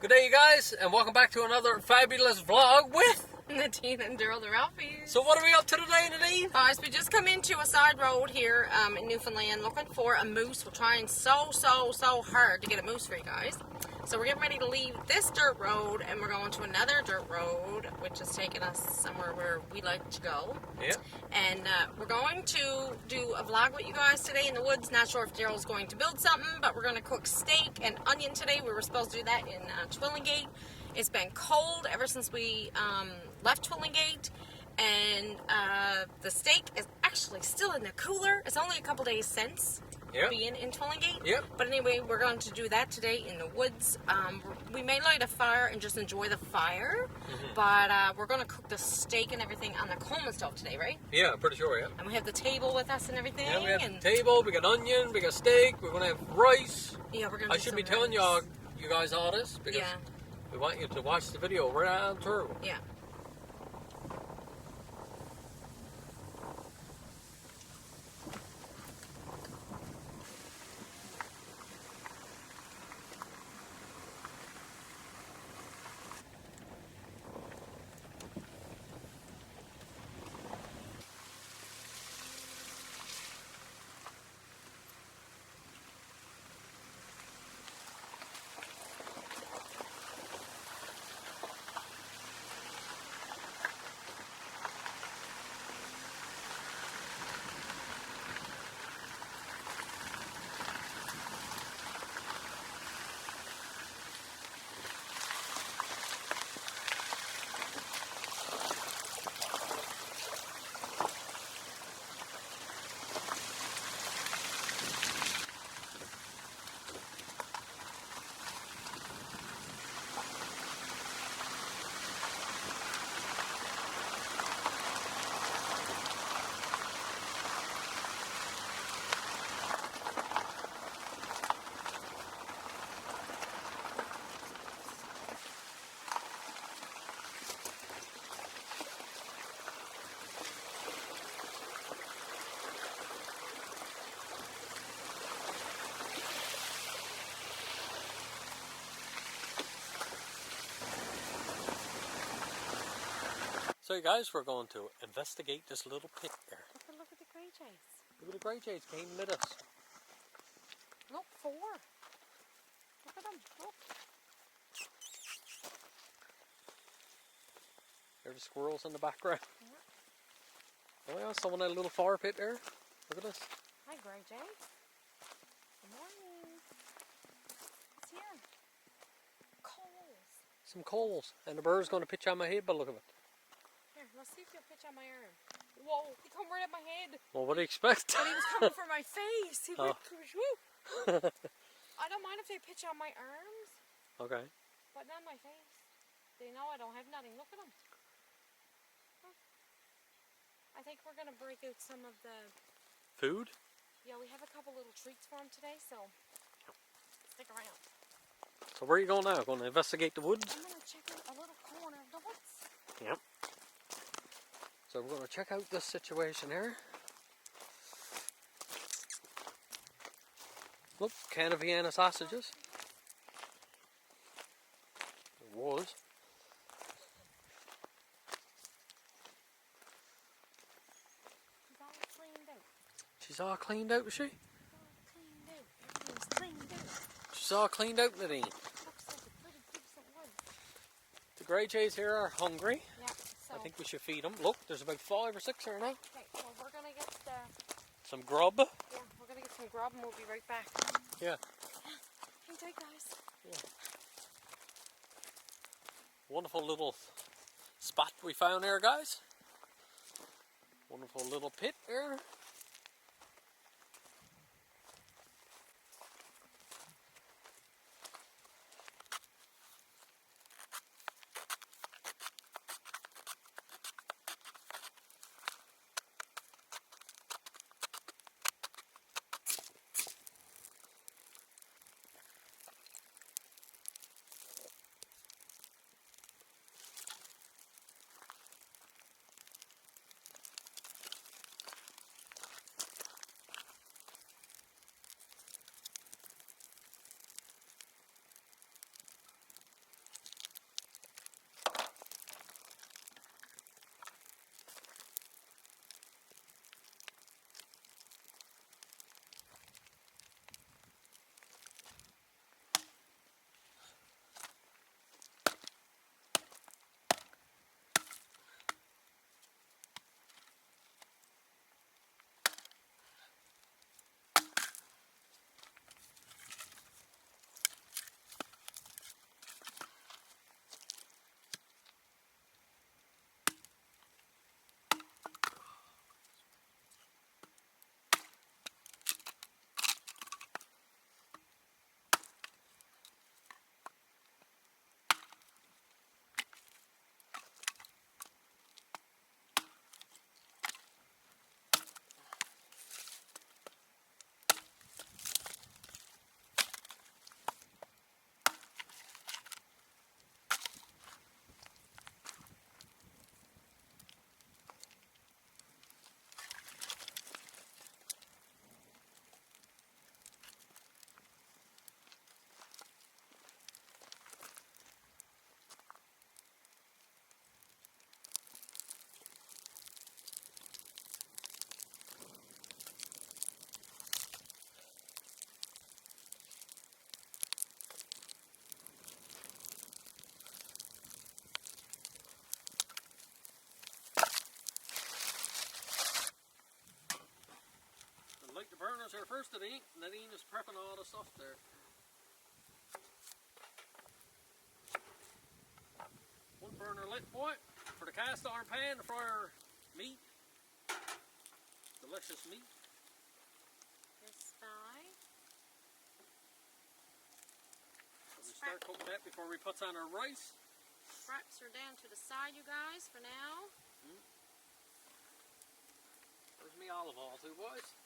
Good day, you guys, and welcome back to another fabulous vlog with Nadine and Daryl, the Ralphies. So what are we up to today, Nadine? So we just come into a side road here in Newfoundland looking for a moose. We're trying so hard to get a moose for you guys. So we're getting ready to leave this dirt road and we're going to another dirt road, which is taking us somewhere where we like to go. Yeah. And we're going to do a vlog with you guys today in the woods. Not sure if Daryl's going to build something, but we're going to cook steak and onion today. We were supposed to do that in Twillingate. It's been cold ever since we left Twillingate, and the steak is actually still in the cooler. It's only a couple days since being in Twillingate. Yep. But anyway, we're going to do that today in the woods. We may light a fire and just enjoy the fire, but we're going to cook the steak and everything on the Coleman stove today, right? Yeah, pretty sure, yeah. And we have the table with us and everything. Yeah, we have the table, we got onion, we got steak, we're going to have rice. Yeah, we're going to I should be telling you guys all this because we want you to watch the video right through. Yeah. So you guys, we're going to investigate this little pit there. Look at the gray jays. Look at the gray jays came with us. Look, 4. Look at them. Look. There's the squirrels in the background. Oh yeah, someone had a little fire pit there. Look at this. Hi, Gray Jay. Good morning. What's here? Coals. Some coals. And the bird's going to pitch on my head by the look of it. Here, let's see if he'll pitch on my arm. Whoa, he come right at my head. Well, what do you expect? But he was coming for my face. He went, whoop. I don't mind if they pitch on my arms. Okay. But not my face. They know I don't have nothing. Look at them. I think we're going to break out some of the... Food? Yeah, we have a couple little treats for them today, so stick around. So where are you going now? Going to investigate the woods? I'm going to check out a little corner of the woods. Yep. So we're going to check out this situation here. Look, can of Vienna sausages. There was. She's all cleaned out. She's all cleaned out, is she? Cleaned out. Everything's cleaned out. She's all cleaned out, Nadine. Looks like a pretty decent wood. The grey jays here are hungry. Yeah, so... I think we should feed them. Look, there's about 5 or 6 here now. Okay, well, we're going to get the... Some grub. Yeah, we're going to get some grub and we'll be right back. Yeah. Hang tight, guys. Yeah. Wonderful little spot we found there, guys. Wonderful little pit there. Nadine is prepping all the stuff there. One burner lit, boy, for the cast iron pan to fry our meat. Delicious meat. This side. So we start cooking that before we put on our rice. Straps are down to the side, you guys, for now. There's me olive oil too, boys.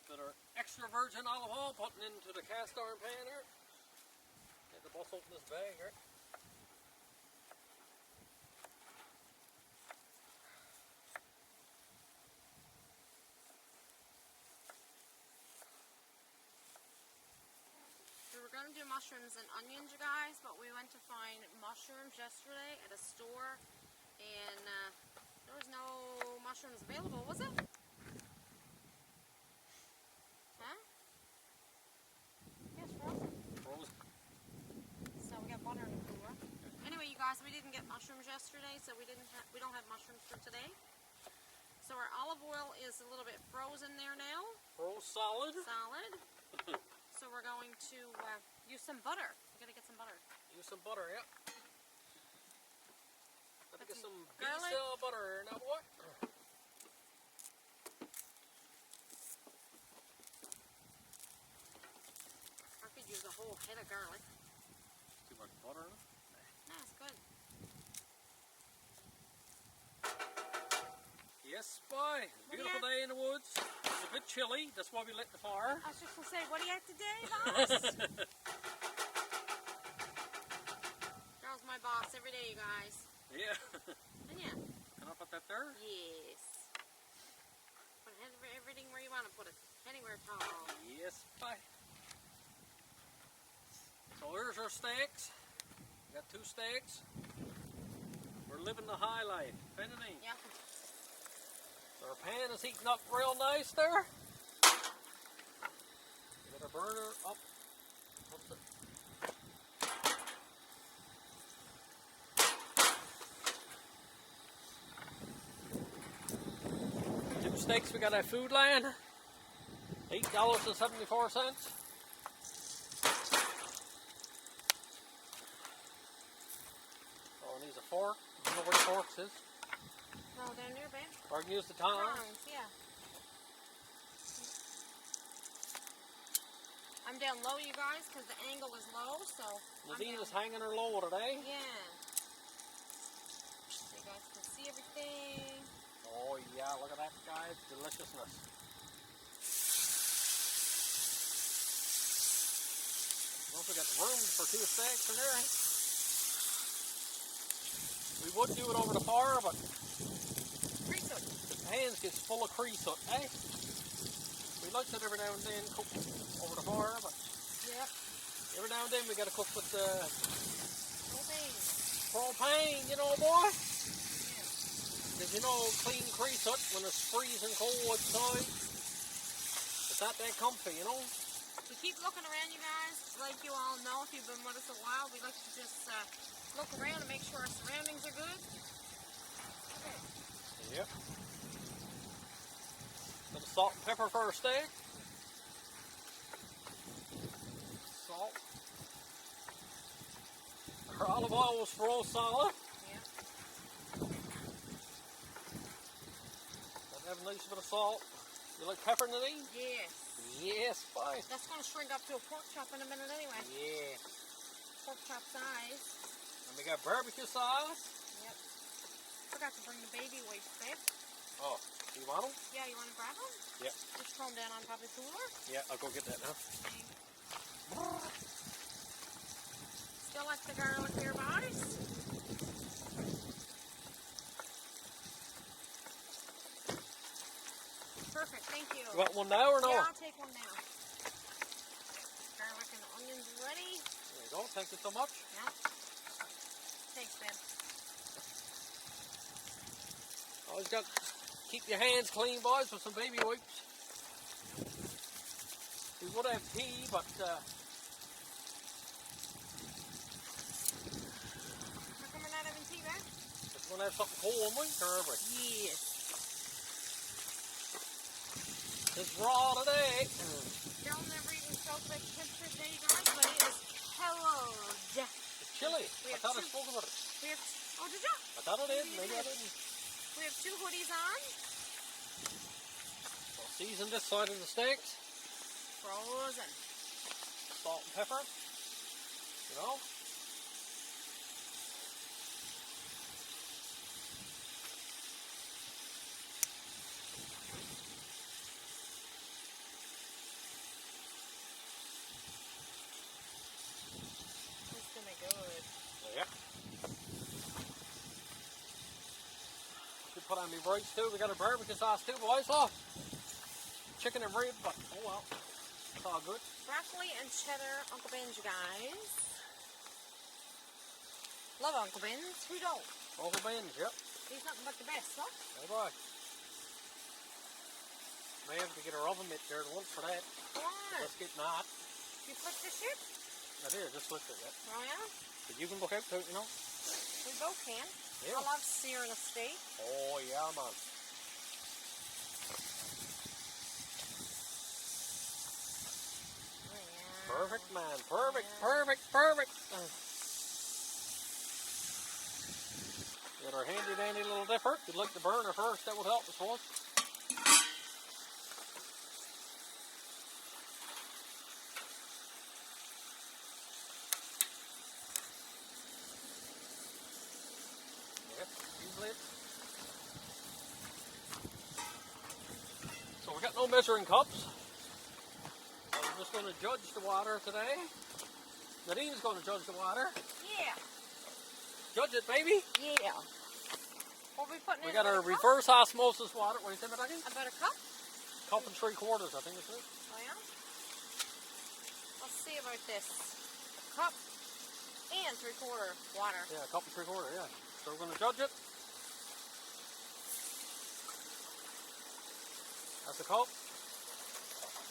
Got our extra virgin olive oil putting into the cast iron pan here. Get the bus open this bag here. We were going to do mushrooms and onions, you guys, but we went to find mushrooms yesterday at a store, and there was no mushrooms available, was it? Huh? Yes, frozen. Frozen. So we got butter in the cooler. Anyway, you guys, we didn't get mushrooms yesterday, so we don't have mushrooms for today. So our olive oil is a little bit frozen there now. Froze solid. Solid. So we're going to use some butter. We gotta get some butter. Use some butter, yeah. Gotta get some garlic. beef butter now, boy. I could use a whole head of garlic. Too much butter in it. No, it's good. Yes, boy. Beautiful day in the woods. It's a bit chilly. That's why we lit the fire. I was just gonna say, what do you have today, boss? Charles, my boss every day, you guys. Yeah. And yeah. Can I put that there? Yes. Put everything where you want to put it. Anywhere tall. Yes, boy. So here's our steaks. We got 2 steaks. We're living the high life. Penny. Yep. So our pan is heating up real nice there. Get our burner up. What's it? Two steaks we got at Foodland. $8.74. Oh, and needs a fork. I don't know where the forks is. Oh, down there, babe. Or I can use the tongs. Tongs, yeah. I'm down low, you guys, because the angle is low, so. Nadine is hanging her low today. Yeah. So you guys can see everything. Oh yeah, look at that, guys. Deliciousness. Don't forget the room for 2 steaks in there. We would do it over the fire, but Grease it. the pans gets full of crease, eh? We like it every now and then, cook over the fire, but Yep. every now and then we gotta cook with the Propane. propane, you know, boy. Yeah. Because you know, clean crease it when it's freezing cold outside. It's not that comfy, you know. We keep looking around, you guys. Like you all know, if you've been with us a while, we like to just look around and make sure our surroundings are good. Okay. Yep. Little salt and pepper for our steak. Salt. Our olive oil was froze solid. Yeah. Gotta have a nice bit of salt. You like pepper, Nadine? Yes. Yes, fine. That's going to shrink up to a pork chop in a minute anyway. Yeah. Pork chop size. And we got barbecue sauce. Yep. Forgot to bring the baby wipes, babe. Oh, you want them? Yeah, you want to grab them? Yep. Just throw them down on top of the cooler. Yeah, I'll go get that now. Still like the garlic here, boys. Perfect, thank you. You want one now or no? Yeah, I'll take one now. Garlic and onions ready. There you go. Thank you so much. Yep. Thanks, babe. Always got keep your hands clean, boys, with some baby wipes. We would have tea, but How come we're not having tea, babe? we're gonna have something cold, won't we? Or are we? Yes. Since raw today. Daryl never even spoke about the temperature today, guys, but it is cold. It's chilly. I thought I spoke about it. We have, oh, did you? I thought I did. Maybe I didn't. We have 2 hoodies on. We'll season this side of the steaks. Frozen. Salt and pepper. You know. It's gonna be good. Yeah. Should put on my rice too. We got a barbecue sauce too, boys. Oh, chicken and rib, but oh well, it's all good. Broccoli and cheddar, Uncle Ben's, you guys. Love Uncle Ben's. Who don't? Uncle Ben's, yep. He's nothing but the best, huh? Hey boy. May have to get a oven mitt there once for that. Why? Let's get not. You flip the ship? I did, just looked at that. Oh, yeah? But you can look out too, you know. We both can. Yeah. I love searing a steak. Oh yeah, man. Oh, yeah. Perfect, man. Perfect, perfect, perfect. Get our handy dandy little dipper. We'd like the burner first, that would help us, boys. Yep, usually it. So we got no measuring cups. I'm just going to judge the water today. Nadine's going to judge the water. Yeah. Judge it, baby. Yeah. What are we putting We in? got our About a cup? reverse osmosis water. What do you think, Nadine? About a cup? Cup and 3/4, I think it's it. Oh, yeah? Let's see about this. A cup and 3/4 water. Yeah, a cup and 3/4, yeah. So we're going to judge it. That's a cup.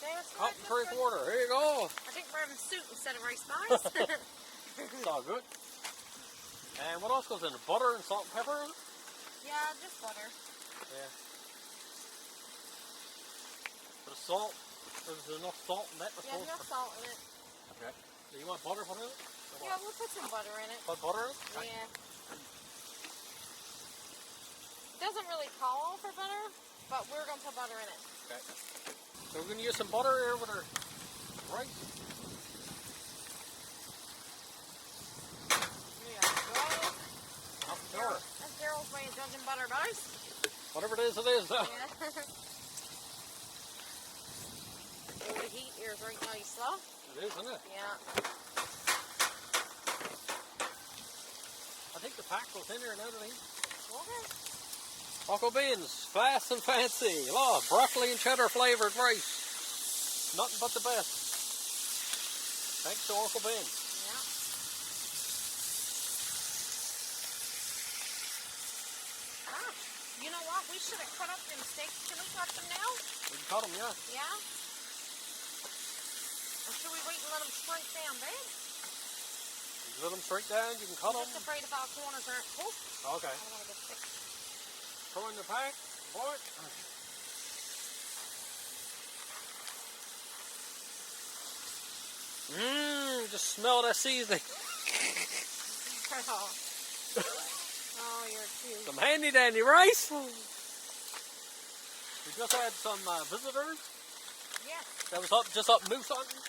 Okay, that's Cup good, and that's good. 3/4. There you go. I think we're having soup instead of rice, guys. It's all good. And what else goes in it? Butter and salt and pepper? Yeah, just butter. Yeah. Bit of salt. There's enough salt in that, I Yeah, suppose. enough salt in it. Okay. Do you want butter put in it? Or Yeah, what? we'll put some butter in it. Put butter in it? Okay. Yeah. It doesn't really call for butter, but we're going to put butter in it. Okay. So we're going to use some butter here with our rice. There you go. Up to her. That's Daryl's way of judging butter, guys. Whatever it is, it is. Yeah. Oh, the heat here is right nice, though. It is, isn't it? Yeah. I think the pack goes in here now, doesn't it? Okay. Uncle Ben's, fast and fancy. Love, broccoli and cheddar flavored rice. Nothing but the best. Thanks to Uncle Ben. Yeah. Ah, you know what? We should have cut up them steaks. Can we cut them now? We can cut them, yeah. Yeah? Or should we wait and let them shrink down, babe? You let them shrink down, you can cut I'm them. just afraid if our corners aren't cooked, Okay. I don't want to get sick. Throw in the pack, boy. Just smell that seasoning. Oh, you're cute. Some handy dandy rice. We just had some visitors Yes. that was just up moose hunting.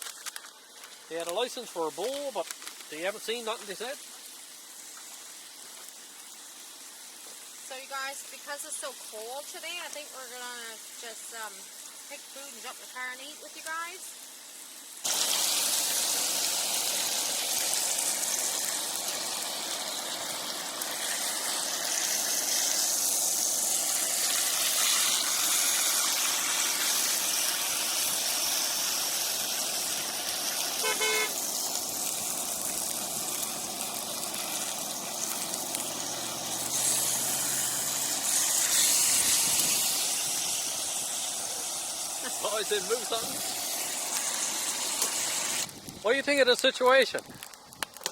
They had a license for a bull, but they haven't seen nothing, they said. So you guys, because it's so cold today, I think we're gonna just take food and jump in the car and eat with you guys. Oh, he's in moose hunting. What do you think of the situation?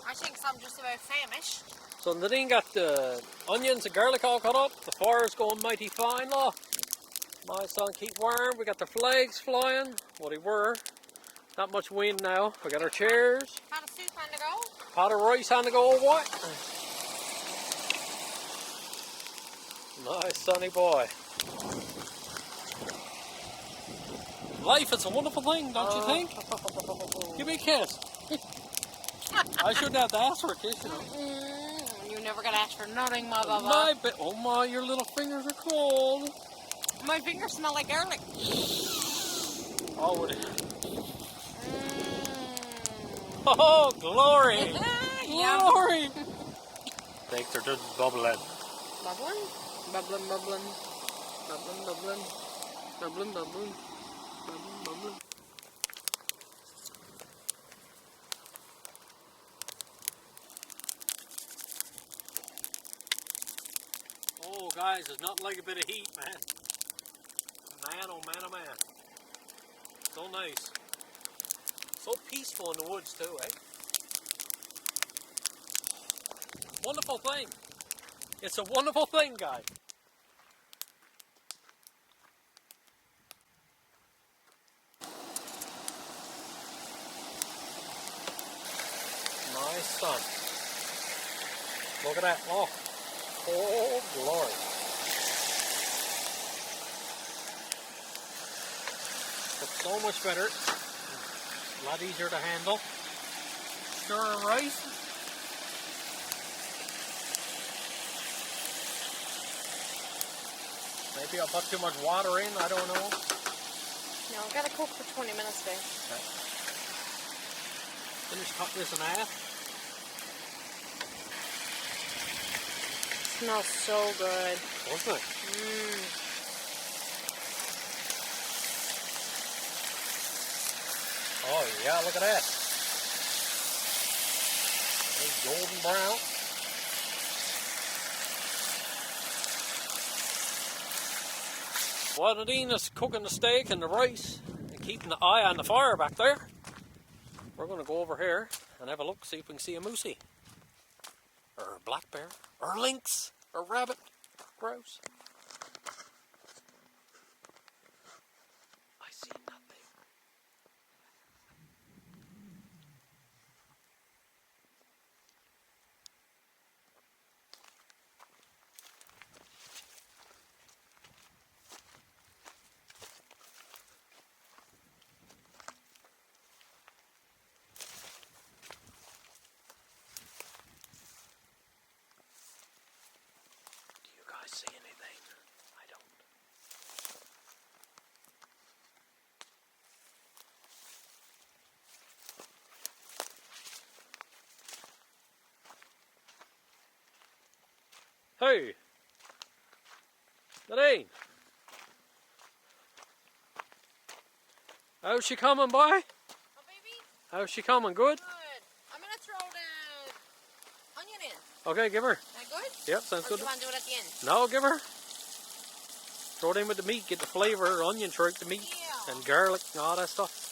I think I'm just about famished. So Nadine got the onions and garlic all cut up. The fire's going mighty fine, law. My son keep warm. We got the flags flying. What they were. Not much wind now. We got our chairs. Pot of soup on the go. Pot of rice on the go. What? Nice sunny boy. Life is a wonderful thing, don't you think? Give me a kiss. I shouldn't have to ask for a kiss, you know. You're never gonna ask for nothing, my baba. Oh my, your little fingers are cold. My fingers smell like garlic. Oh, would it? Oh, glory! Glory! Thanks, they're just bubbling. Bubbling? Bubbling, bubbling. Bubbling, bubbling. Bubbling, bubbling. Bubbling, bubbling. Oh, guys, there's nothing like a bit of heat, man. Man, oh man, oh man. So nice. So peaceful in the woods, too, eh? Wonderful thing. It's a wonderful thing, guys. My son. Look at that. Look. Oh, glory. Looks so much better. A lot easier to handle. Stir of rice. Maybe I'll put too much water in, I don't know. No, I've got to cook for 20 minutes there. Okay. Finish cut this in half. Smells so good. Doesn't it? Oh yeah, look at that. Nice golden brown. While Nadina's cooking the steak and the rice and keeping the eye on the fire back there, we're going to go over here and have a look, see if we can see a moosey, or a black bear, or a lynx, or a rabbit, grouse. I see nothing. See anything? I don't. Hey, Nadine. How's she coming, boy? Oh, baby? How's she coming? Good? Good. I'm going to throw the onion in. Okay, give her. Is that good? Yep, sounds Or good. do you want to do it at the end? No, give her. Throw it in with the meat, get the flavour, onion, trick the meat, Yeah. and garlic and all that stuff.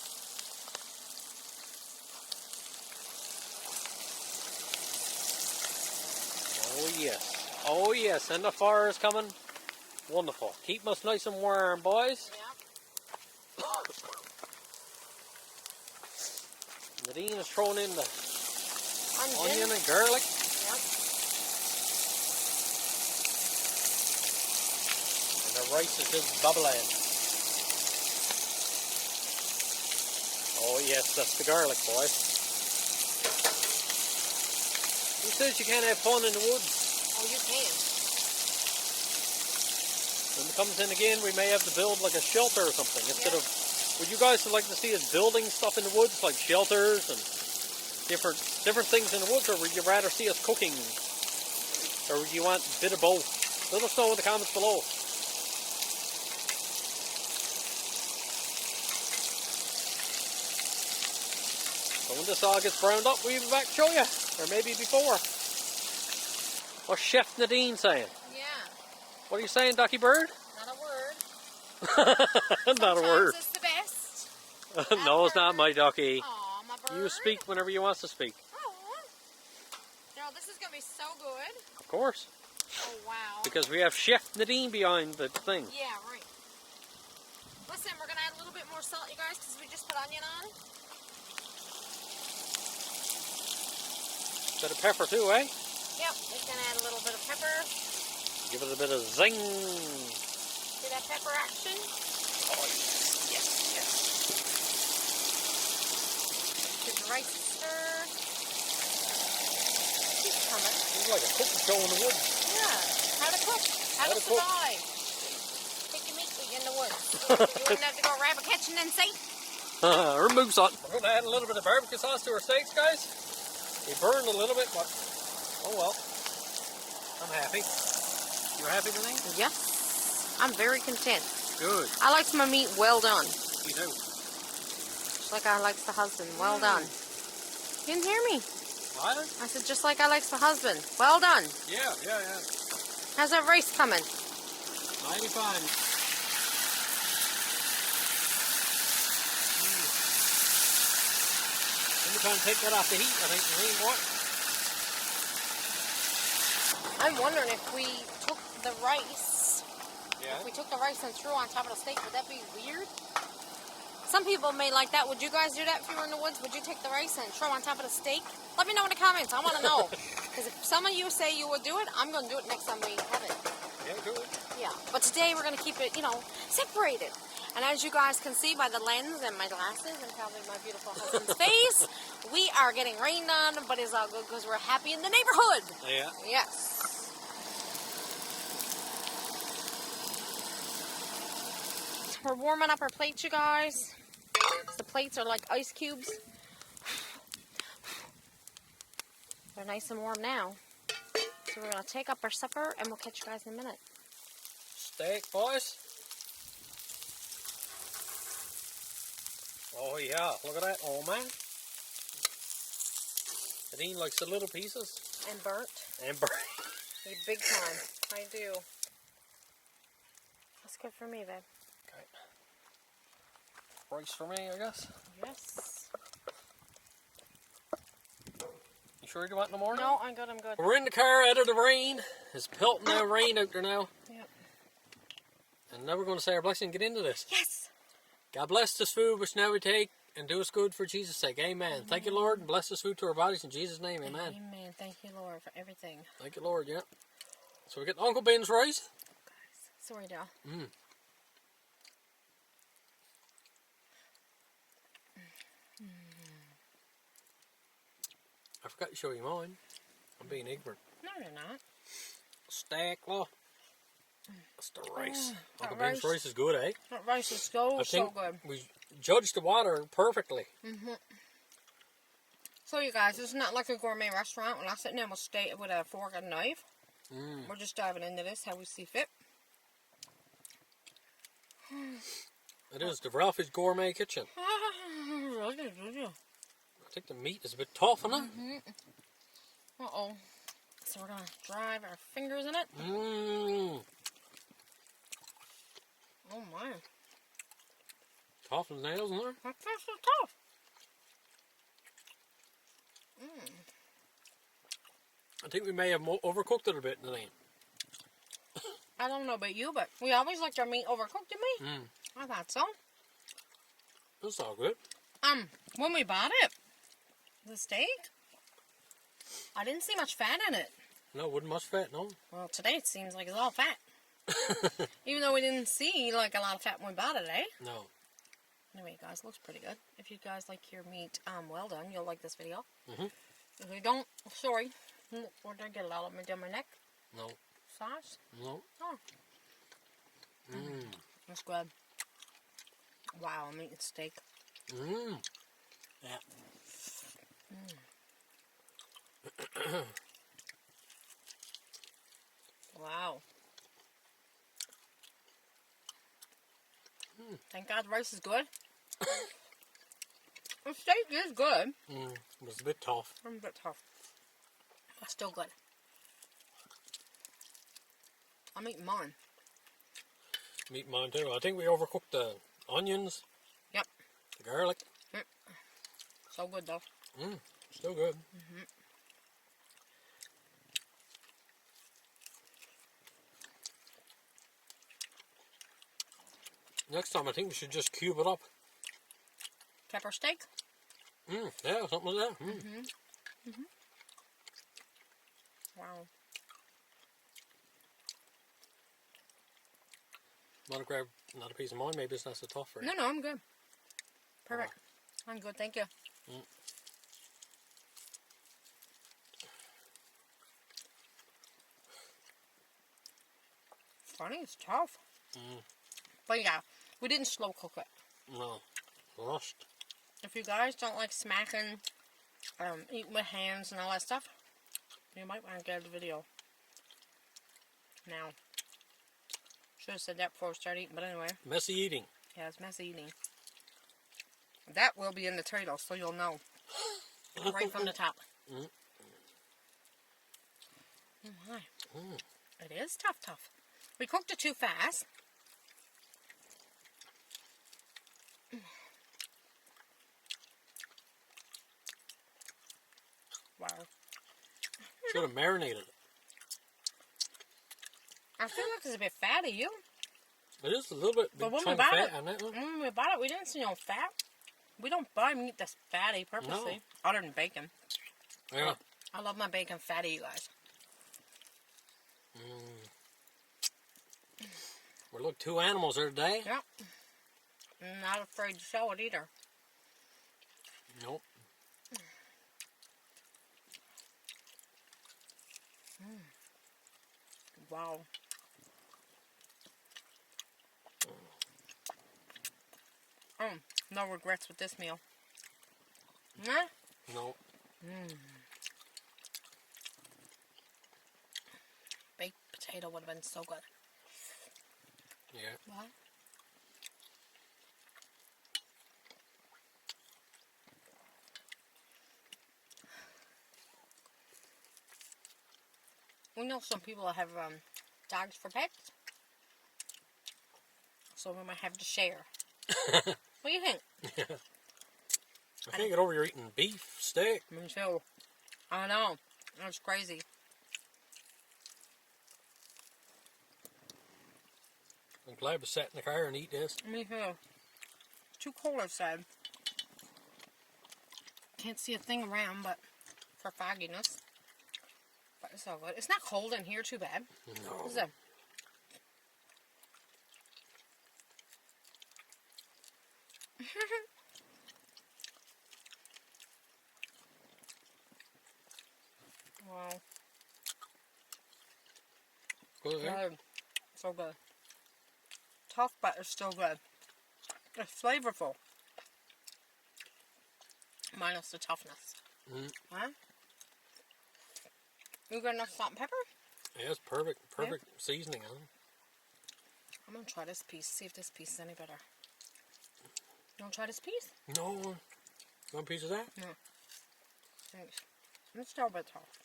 Oh yes, oh yes, and the fire is coming. Wonderful. Keep us nice and warm, boys. Yeah. Nadine is throwing in the onion and garlic. Yep. And the rice is just bubbling. Oh yes, that's the garlic, boys. Who says you can't have fun in the woods? Oh, you can. When it comes in again, we may have to build like a shelter or something instead of. Would you guys like to see us building stuff in the woods, like shelters and different things in the woods, or would you rather see us cooking, or would you want a bit of both? Let us know in the comments below. So when this all gets browned up, we'll be back to show you, or maybe before. What's Chef Nadine saying? Yeah. What are you saying, Ducky Bird? Not a word. Not a word. It's the best. No, it's not, my ducky. Aw, my bird. You speak whenever you want to speak. No, this is going to be so good. Of course. Oh, wow. Because we have Chef Nadine behind the thing. Yeah, right. Listen, we're going to add a little bit more salt, you guys, because we just put onion on. Bit of pepper too, eh? Yep, we're going to add a little bit of pepper. Give it a bit of zing. See that pepper action? Oh, yes, yes. Give the rice a stir. Keep coming. It's like a cooking show in the woods. Yeah, how to cook, how to cook. survive. Take your meat in the woods. You wouldn't have to go rabbit catching and safe. Or moose hunting. We're going to add a little bit of barbecue sauce to our steaks, guys. They burned a little bit, but oh well. I'm happy. You're happy, Denise? Yes, I'm very content. Good. I like my meat well done. You do. Just like I likes the husband. Well done. You didn't hear me. What? I said just like I likes the husband. Well done. Yeah. How's that rice coming? Mighty fine. Let me try and take that off the heat, I think, Denise, what? I'm wondering if we took the rice, Yeah. if we took the rice and threw on top of the steak, would that be weird? Some people may like that. Would you guys do that if you were in the woods? Would you take the rice and throw on top of the steak? Let me know in the comments. I want to know. Because if some of you say you would do it, I'm going to do it next time we have it. Yeah, good. Yeah. But today we're going to keep it, separated. And as you guys can see by the lens and my glasses and probably my beautiful husband's face, we are getting rained on, but it's all good because we're happy in the neighborhood. Yeah. Yes. We're warming up our plates, you guys. The plates are like ice cubes. They're nice and warm now. So we're going to take up our supper and we'll catch you guys in a minute. Steak, boys. Oh yeah, look at that. Oh man. It ain't like the little pieces. And burnt. And burnt. Yeah, big time. I do. That's good for me, babe. Okay. Rice for me, I guess. Yes. You sure you want no more? No, I'm good, I'm good. We're in the car out of the rain. It's pelting down rain out there now. Yep. And now we're going to say our blessing and get into this. Yes. God bless this food which now we take and do us good for Jesus' sake. Amen. Amen. Thank you, Lord, and bless this food to our bodies in Jesus' name. Amen. Amen. Thank you, Lord, for everything. Thank you, Lord, yeah. So we get Uncle Ben's rice. Sorry, Dal. I forgot to show you mine. I'm being ignorant. No, you're not. Stack, look. That's the rice. that Uncle Ben's rice. rice is good, eh? That rice is so I think good. we judged the water perfectly. So, you guys, it's not like a gourmet restaurant. We're not sitting there with a fork and knife. We're just diving into this how we see fit. It is the Ralphies Gourmet Kitchen. Really? I think the meat is a bit tough, isn't it? Uh-oh. So we're going to drive our fingers in it. Oh, my. Tough as nails, isn't there? That's so tough. I think we may have overcooked it a bit, Elaine. I don't know about you, but we always liked our meat overcooked, didn't we? I thought so. It's all good. When we bought it, the steak, I didn't see much fat in it. No, wasn't much fat, no. Well, today it seems like it's all fat. Even though we didn't see like a lot of fat when we bought it, eh? No. Anyway, guys, it looks pretty good. If you guys like your meat well done, you'll like this video. If you don't, sorry. Or did I get a lot of it down my neck? No. Sauce? No. Oh. That's good. Wow, I'm eating steak. Yeah. Wow. Thank God the rice is good. The steak is good. It was a bit tough. I'm a bit tough. But still good. I'm eating mine. Meat mine too. I think we overcooked the onions. Yep. The garlic. So good though. Still good. Next time, I think we should just cube it up. Pepper steak? Yeah, something like that. Wow. Want to grab another piece of mine? Maybe it's not so tough for you. No, I'm good. Perfect. I'm good, thank you. Funny, it's tough. But yeah, we didn't slow cook it. No, rushed. If you guys don't like smacking, eating with hands and all that stuff, you might want to get the video. Now, should have said that before we started eating, but anyway. Messy eating. Yeah, it's messy eating. That will be in the title, so you'll know. Right from the top. Oh my. It is tough. We cooked it too fast. Wow. Should have marinated it. I feel like it's a bit fatty, you. It is a little bit But when we chunk of bought fat it, on that one. when we bought it, we didn't see no fat. We don't buy meat that's fatty purposely, other than bacon. Yeah. I love my bacon fatty, you guys. We're look 2 animals there today. Yep. I'm not afraid to show it either. Nope. Wow. No regrets with this meal. Nah? Nope. Baked potato would have been so good. Yeah. What? We know some people that have dogs for pets. So we might have to share. What do you think? I can't get over you're eating beef steak. Me too. I know. That's crazy. I'm glad we sat in the car and eat this. Me too. It's too cold outside. Can't see a thing around, but for fogginess. But it's all good. It's not cold in here too bad. No. Is it? Wow. Good, eh? Good. So good. Tough, but it's still good. It's flavorful. Minus the toughness. Huh? You got enough salt and pepper? Yeah, it's perfect. Perfect seasoning on it. I'm going to try this piece. See if this piece is any better. You want to try this piece? No. One piece of that? No. Thanks. It's still a bit tough.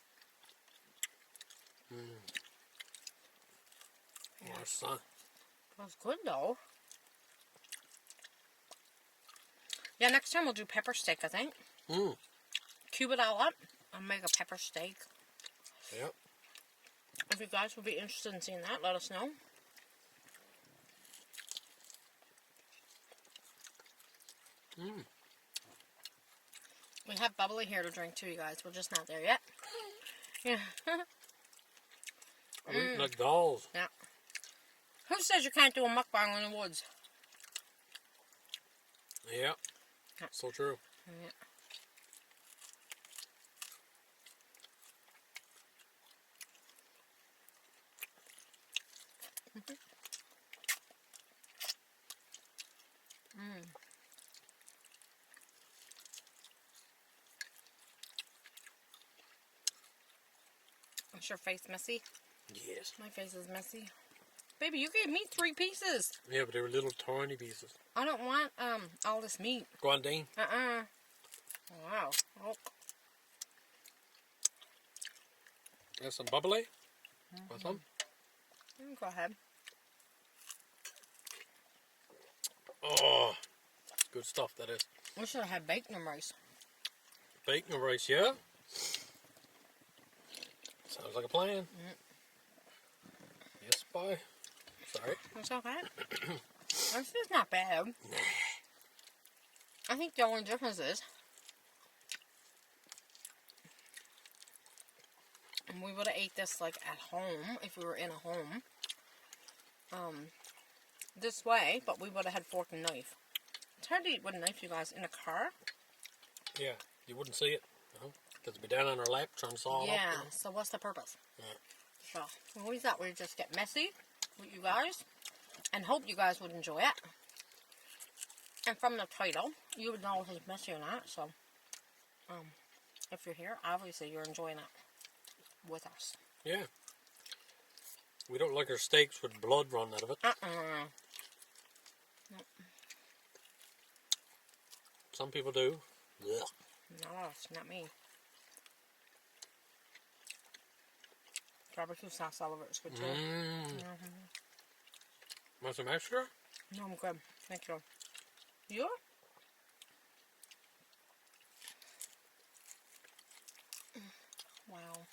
Yeah. Oh, son. That's good though. Yeah, next time we'll do pepper steak, I think. Cube it all up and make a pepper steak. Yep. If you guys would be interested in seeing that, let us know. We have bubbly here to drink too, you guys. We're just not there yet. Yeah. I'm eating like dolls. Yeah. Who says you can't do a mukbang in the woods? Yeah. So true. Yeah. Is your face messy? Yes. My face is messy. Baby, you gave me 3 pieces. Yeah, but they were little tiny pieces. I don't want all this meat. Go on, Dean. Wow. Oh. There's some bubbly. Want some? Go ahead. Oh, good stuff that is. We should have had bacon and rice. Bacon and rice, yeah? Sounds like a plan. Yes, bye. Sorry. That's okay. This is not bad. I think the only difference is we would have ate this like at home if we were in a home. This way, but we would have had fork and knife. It's hard to eat with a knife, you guys, in a car. Yeah, you wouldn't see it, because it'd be down on our lap trying to saw it up. Yeah, so what's the purpose? Yeah. So we thought we'd just get messy with you guys and hope you guys would enjoy it. And from the title, you would know if it's messy or not. So if you're here, obviously you're enjoying it with us. Yeah. We don't like our steaks with blood running out of it. Nope. Some people do. Ugh. No, it's not me. Barbecue sauce all over it's good too. Want some extra? No, I'm good. Thank you. You? Wow.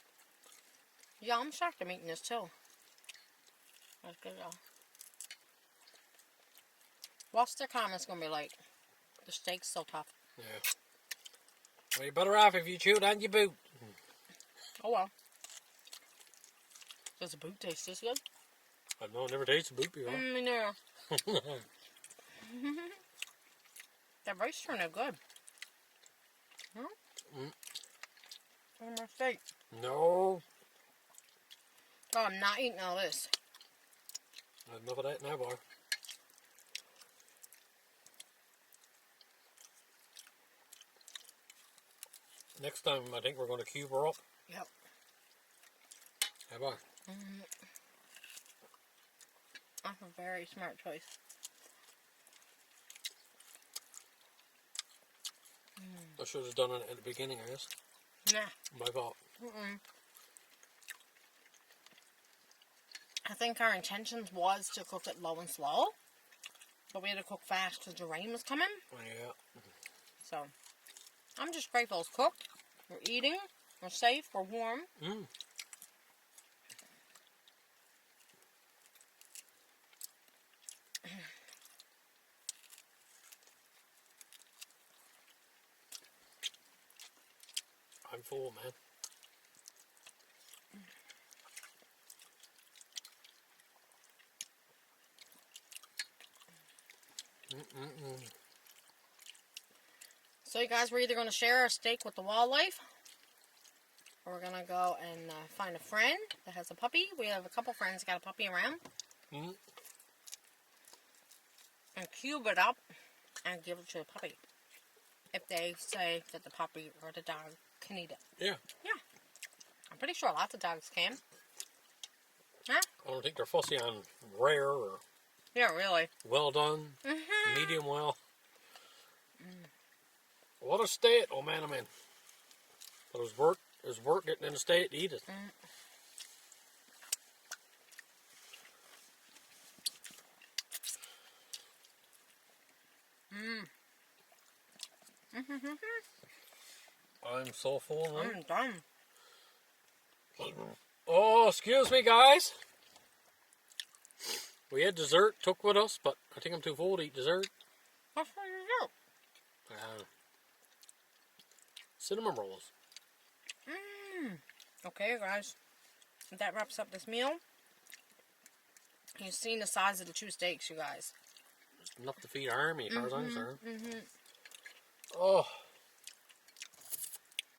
Yeah, I'm shocked I'm eating this too. That's good though. What's their comments gonna be like? The steak's so tough. Yeah. Well, you're better off if you chew it on your boot. Oh well. Does the boot taste this good? I don't know, never tasted boot before. Me neither. That rice turned out good. Oh, my steak. No. Oh, I'm not eating all this. I have enough of that now, boy. Next time, I think we're going to cube her up. Yep. Hey, boy. That's a very smart choice. I should have done it at the beginning, I guess. Nah. My fault. I think our intentions was to cook it low and slow, but we had to cook fast because the rain was coming. Yeah. So, I'm just grateful it's cooked. We're eating. We're safe. We're warm. I'm full, man. So you guys, we're either going to share our steak with the wildlife, or we're going to go and find a friend that has a puppy. We have a couple friends that got a puppy around. And cube it up and give it to the puppy. If they say that the puppy or the dog can eat it. Yeah. Yeah. I'm pretty sure lots of dogs can. Huh? I don't think they're fussy on rare or Yeah, really. well done, medium well. What a state, oh man, But it was work getting in the state to eat it. I'm so full now. I'm done. Oh, excuse me, guys. We had dessert, took with us, but I think I'm too full to eat dessert. What's for dessert? Cinnamon rolls. Okay, guys. That wraps up this meal. You've seen the size of the two steaks, you guys. Enough to feed an army, as far as I'm concerned. Oh.